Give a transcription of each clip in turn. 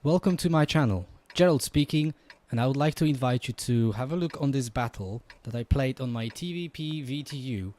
Welcome to my channel, Jerrold speaking, and I would like to invite you to have a look on this battle that I played on my TVP VTU,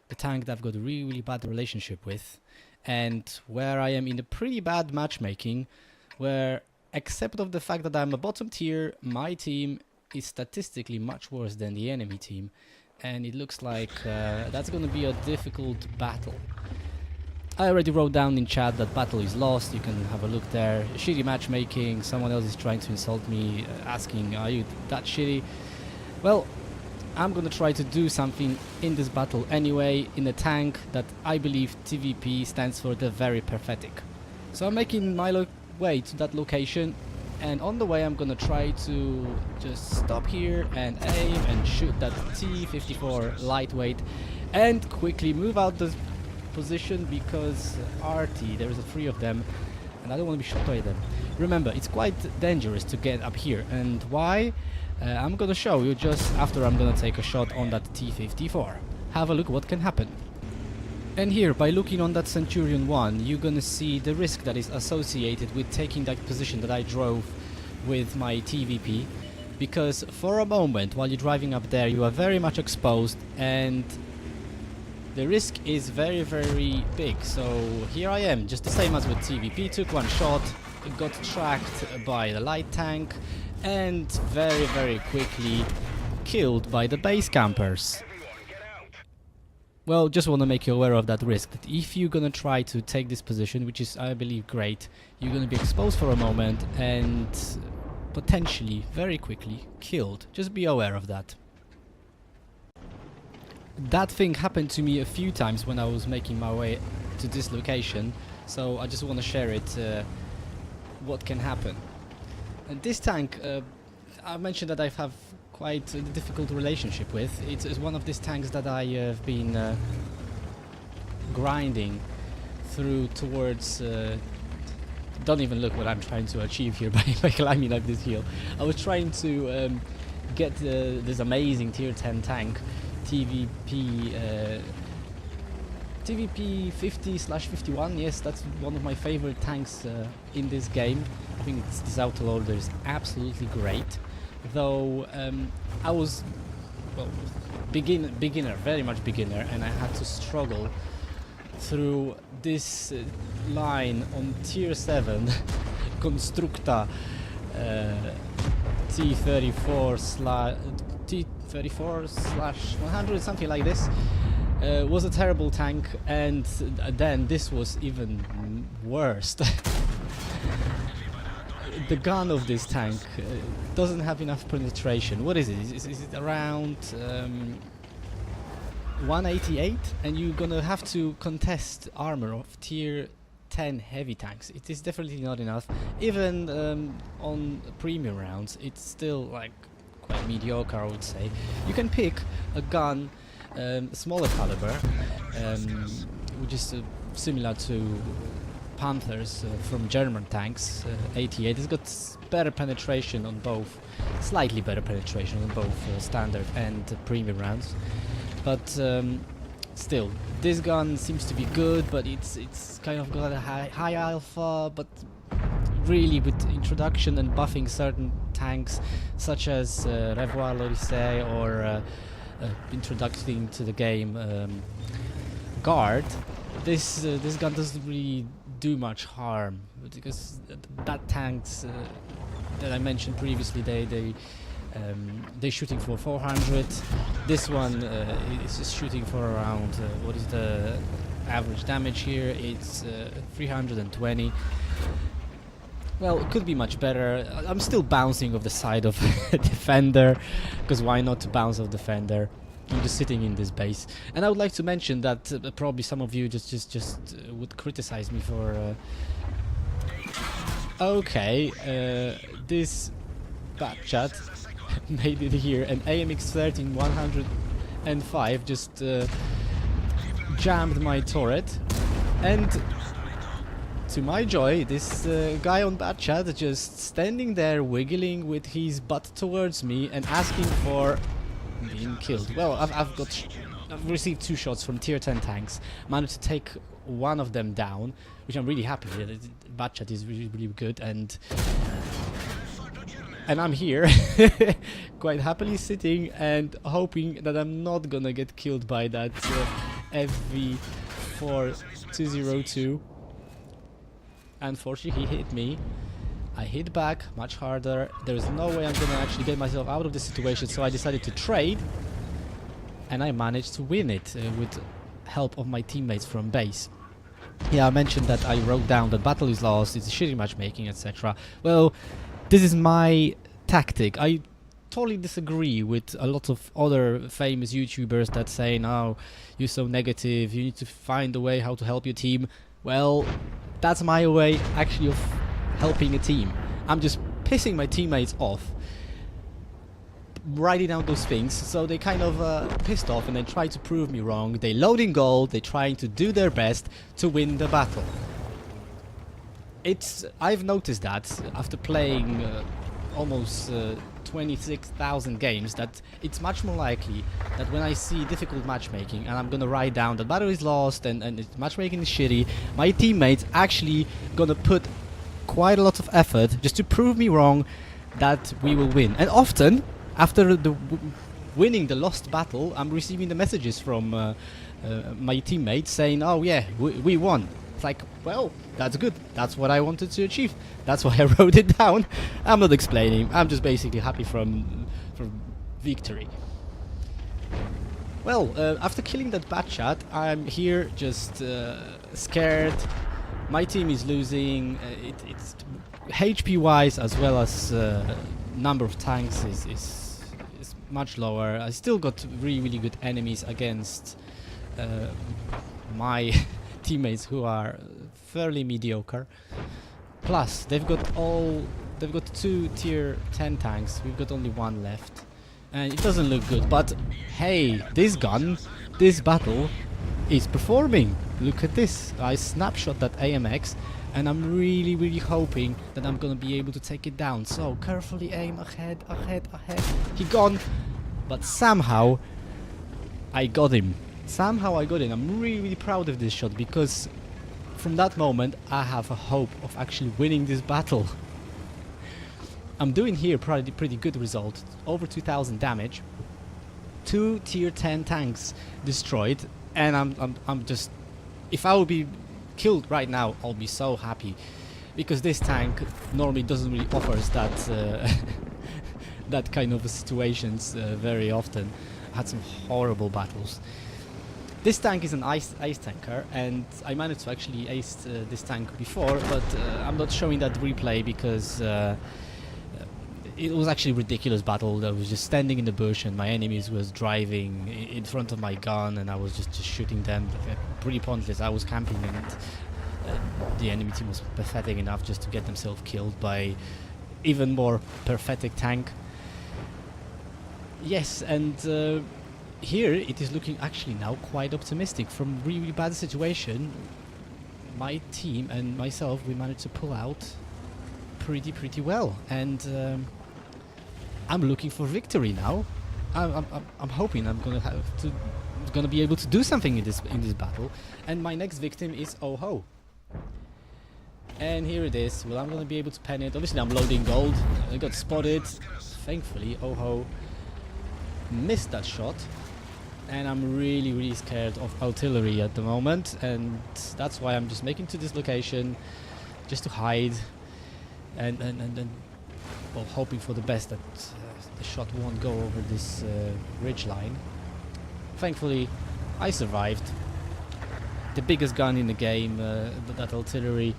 the tank that I've got a really bad relationship with, and where I am in a pretty bad matchmaking, where except of the fact that I'm a bottom tier, my team is statistically much worse than the enemy team, and it looks like that's gonna be a difficult battle. I already wrote down in chat that battle is lost, you can have a look there. Shitty matchmaking, someone else is trying to insult me, asking, are you that shitty? Well, I'm gonna try to do something in this battle anyway, in a tank that I believe TVP stands for the very pathetic. So I'm making my way to that location, and on the way I'm gonna try to just stop here and aim and shoot that T-54 lightweight and quickly move out the position because RT, there's a three of them and I don't want to be shot by them. Remember, it's quite dangerous to get up here, and why? I'm gonna show you just after I'm gonna take a shot on that T-54. Have a look what can happen. And here, by looking on that Centurion 1, you're gonna see the risk that is associated with taking that position that I drove with my TVP, because for a moment while you're driving up there you are very much exposed and the risk is very big. So here I am, just the same as with TVP, took one shot, got tracked by the light tank and very quickly killed by the base campers. Well, just want to make you aware of that risk, that if you're gonna try to take this position, which is I believe great, you're gonna be exposed for a moment and potentially very quickly killed. Just be aware of that. That thing happened to me a few times when I was making my way to this location, so I just want to share it, what can happen. And this tank, I mentioned that I have quite a difficult relationship with. It's one of these tanks that I have been grinding through towards. Don't even look what I'm trying to achieve here by climbing up this hill. I was trying to get this amazing tier 10 tank, TVP 50/51. Yes, that's one of my favorite tanks in this game. I think this autoloader is absolutely great, though I was, well, beginner, very much beginner, and I had to struggle through this line on tier 7 Constructa T34/100, something like this. Was a terrible tank, and then this was even worse. The gun of this tank doesn't have enough penetration. What is it? Is it around 188? And you're gonna have to contest armor of tier 10 heavy tanks. It is definitely not enough. Even on premium rounds, it's still like quite mediocre, I would say. You can pick a gun smaller caliber, which is similar to Panthers from German tanks, 88. It's got better penetration on both, slightly better penetration on both standard and premium rounds. But still, this gun seems to be good, but it's kind of got a high alpha, but really with introduction and buffing certain tanks such as Revoir l'Odyssée or introducing to the game Guard, this gun doesn't really do much harm, because that tanks that I mentioned previously, they're shooting for 400. This one is just shooting for around what is the average damage here? It's 320. Well, it could be much better. I'm still bouncing off the side of Defender, because why not to bounce off Defender? I'm just sitting in this base. And I would like to mention that probably some of you just would criticize me for okay, this bad chat made it here, and AMX 13105 just jammed my turret, and to my joy, this guy on bad chat just standing there wiggling with his butt towards me and asking for being killed. Well, I've received 2 shots from tier 10 tanks, managed to take one of them down, which I'm really happy with. Batchat is really, really good, and I'm here quite happily sitting and hoping that I'm not gonna get killed by that FV4202. Unfortunately, he hit me. I hit back much harder. There is no way I'm gonna actually get myself out of this situation, so I decided to trade, and I managed to win it with help of my teammates from base. Yeah, I mentioned that I wrote down that battle is lost, it's shitty matchmaking, etc. Well, this is my tactic. I totally disagree with a lot of other famous YouTubers that say, "No, you're so negative, you need to find a way how to help your team." Well, that's my way actually of helping a team. I'm just pissing my teammates off, writing down those things, so they kind of pissed off and they try to prove me wrong. They load in gold, they trying to do their best to win the battle. I've noticed that after playing almost 26,000 games, that it's much more likely that when I see difficult matchmaking and I'm gonna write down that battle is lost and matchmaking is shitty, my teammates actually gonna put quite a lot of effort just to prove me wrong that we will win. And often after winning the lost battle, I'm receiving the messages from my teammates saying, "Oh yeah, we won." It's like, well, that's good. That's what I wanted to achieve. That's why I wrote it down. I'm not explaining. I'm just basically happy from victory. Well, after killing that Batchat, I'm here just scared. My team is losing. It's HP wise as well as number of tanks is much lower. I still got really good enemies against my teammates who are fairly mediocre. Plus, they've got 2 tier 10 tanks. We've got only 1 left, and it doesn't look good. But hey, this battle is performing. Look at this. I snapshot that AMX, and I'm really hoping that I'm gonna be able to take it down. So carefully aim ahead. He gone, but somehow I got him. I'm really proud of this shot, because from that moment I have a hope of actually winning this battle. I'm doing here pretty good result, over 2000 damage, 2 tier 10 tanks destroyed, and I'm just, if I would be killed right now, I'll be so happy, because this tank normally doesn't really offers that that kind of situations very often. I had some horrible battles. This tank is an ice tanker, and I managed to actually ace this tank before, but I'm not showing that replay because it was actually a ridiculous battle. I was just standing in the bush and my enemies was driving in front of my gun, and I was just shooting them. Pretty pointless. I was camping, and the enemy team was pathetic enough just to get themselves killed by even more pathetic tank. Yes, and here it is looking actually now quite optimistic. From really bad situation, my team and myself, we managed to pull out pretty well, and I'm looking for victory now. I'm hoping I'm gonna be able to do something in this battle, and my next victim is Oh-Ho. And here it is. Well, I'm gonna be able to pen it. Obviously I'm loading gold. I got spotted. Thankfully Oh-Ho missed that shot, and I'm really scared of artillery at the moment, and that's why I'm just making to this location just to hide and well, hoping for the best that the shot won't go over this ridge line. Thankfully I survived. The biggest gun in the game, that artillery,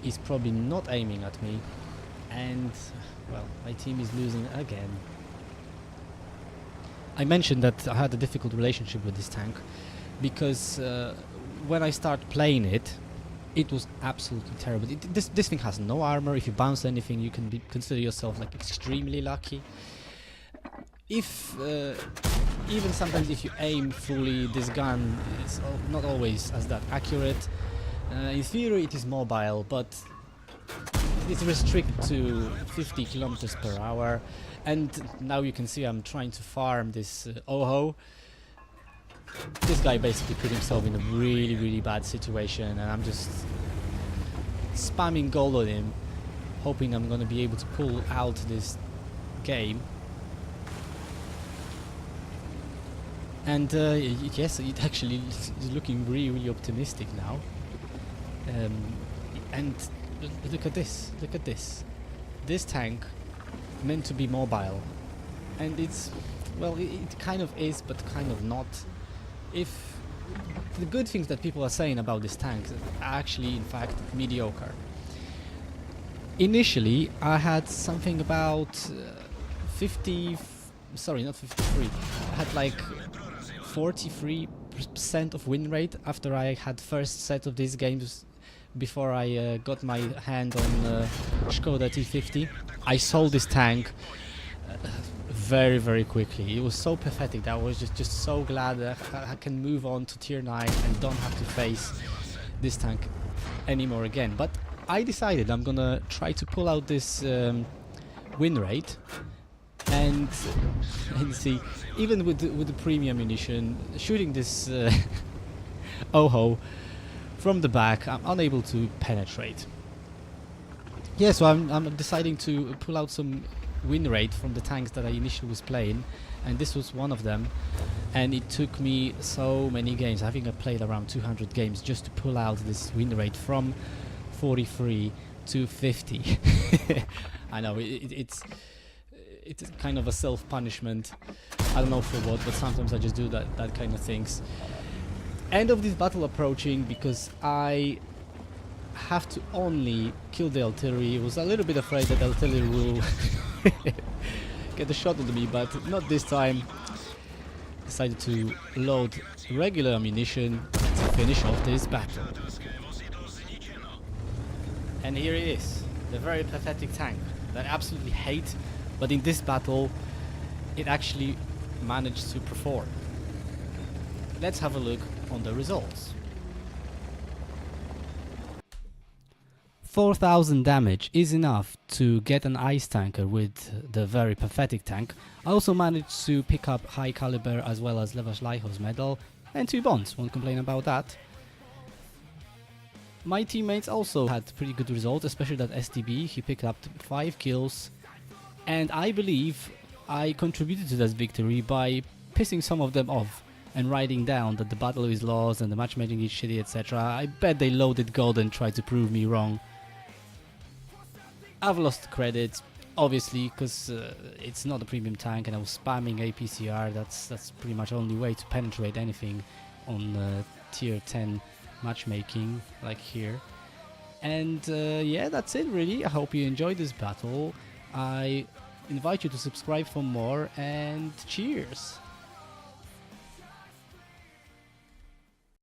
is probably not aiming at me, and well, my team is losing again. I mentioned that I had a difficult relationship with this tank because when I started playing it, it was absolutely terrible. This thing has no armor. If you bounce anything, you can consider yourself like extremely lucky. If even sometimes if you aim fully, this gun is not always as that accurate. In theory, it is mobile, but it's restricted to 50 kilometers per hour. And now you can see I'm trying to farm this Oh-Ho. this guy basically put himself in a really bad situation, and I'm just spamming gold on him, hoping I'm gonna be able to pull out this game. And yes, it actually is looking really optimistic now. And look at this, this tank meant to be mobile, and it's, well, it kind of is, but kind of not. If the good things that people are saying about this tank are actually in fact mediocre. Initially I had something about 53, I had like 43% of win rate after I had first set of these games, before I got my hand on Skoda T50. I sold this tank very quickly. It was so pathetic that I was just so glad that I can move on to tier 9 and don't have to face this tank anymore again. But I decided I'm gonna try to pull out this win rate, and see, even with the premium munition, shooting this Oho from the back, I'm unable to penetrate. Yeah, so I'm deciding to pull out some win rate from the tanks that I initially was playing, and this was one of them, and it took me so many games. I think I played around 200 games just to pull out this win rate from 43 to 50. I know it's kind of a self-punishment. I don't know for what, but sometimes I just do that kind of things. End of this battle approaching, because I have to only kill the artillery. I was a little bit afraid that the artillery will get a shot at me, but not this time. Decided to load regular ammunition to finish off this battle. And here it is, the very pathetic tank that I absolutely hate, but in this battle it actually managed to perform. Let's have a look on the results. 4,000 damage is enough to get an ice tanker with the very pathetic tank. I also managed to pick up high caliber as well as Levash Laihov's medal and 2 bonds, won't complain about that. My teammates also had pretty good results, especially that STB, he picked up 5 kills, and I believe I contributed to this victory by pissing some of them off and writing down that the battle is lost and the matchmaking is shitty, etc. I bet they loaded gold and tried to prove me wrong. I've lost credit, obviously, because it's not a premium tank and I was spamming APCR. That's pretty much the only way to penetrate anything on tier 10 matchmaking, like here. And yeah, that's it really. I hope you enjoyed this battle. I invite you to subscribe for more, and cheers!